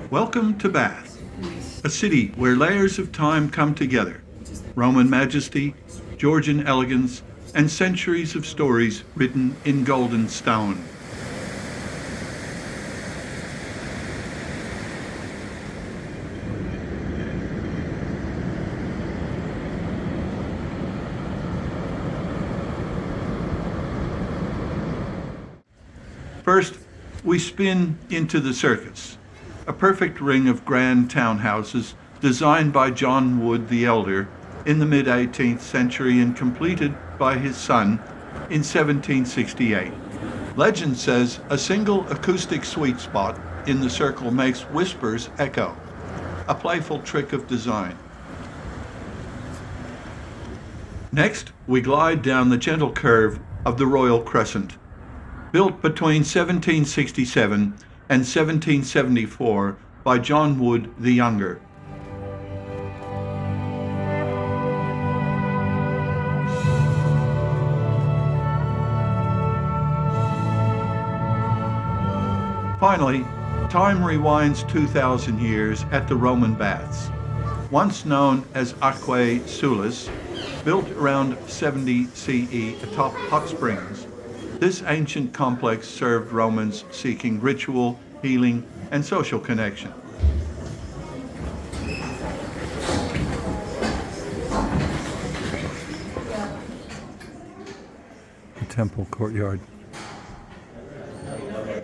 Welcome to Bath, a city where layers of time come together. Roman majesty, Georgian elegance, and centuries of stories written in golden stone. First, we spin into the Circus, a perfect ring of grand townhouses designed by John Wood the Elder in the mid-18th century and completed by his son in 1768. Legend says a single acoustic sweet spot in the circle makes whispers echo, a playful trick of design. Next, we glide down the gentle curve of the Royal Crescent. Built between 1767 and 1774 by John Wood the Younger. Finally, time rewinds 2,000 years at the Roman Baths. Once known as Aquae Sulis, built around 70 CE atop hot springs, this ancient complex served Romans seeking ritual, healing, and social connection. The temple courtyard.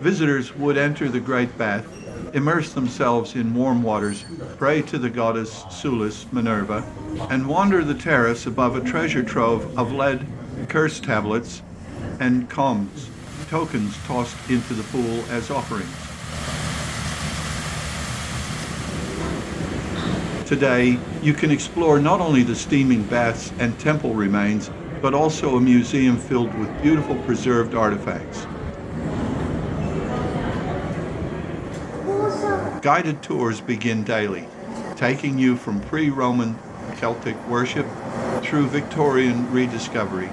Visitors would enter the Great Bath, immerse themselves in warm waters, pray to the goddess Sulis, Minerva, and wander the terrace above a treasure trove of lead, curse tablets, and combs, tokens tossed into the pool as offerings. Today, you can explore not only the steaming baths and temple remains, but also a museum filled with beautiful preserved artifacts. Guided tours begin daily, taking you from pre-Roman Celtic worship through Victorian rediscovery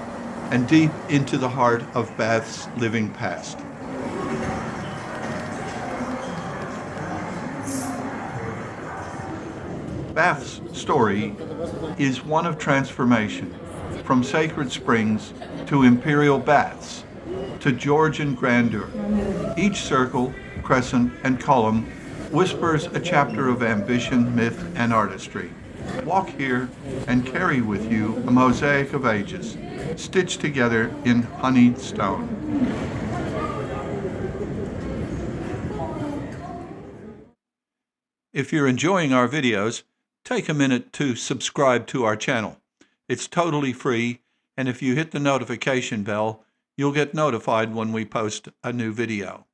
and deep into the heart of Bath's living past. Bath's story is one of transformation, from sacred springs to imperial baths to Georgian grandeur. Each circle, crescent, and column whispers a chapter of ambition, myth, and artistry. Walk here and carry with you a mosaic of ages, stitched together in honeyed stone. If you're enjoying our videos, take a minute to subscribe to our channel. It's totally free, and if you hit the notification bell, you'll get notified when we post a new video.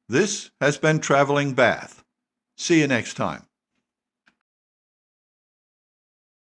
This has been Traveling Bath. See you next time.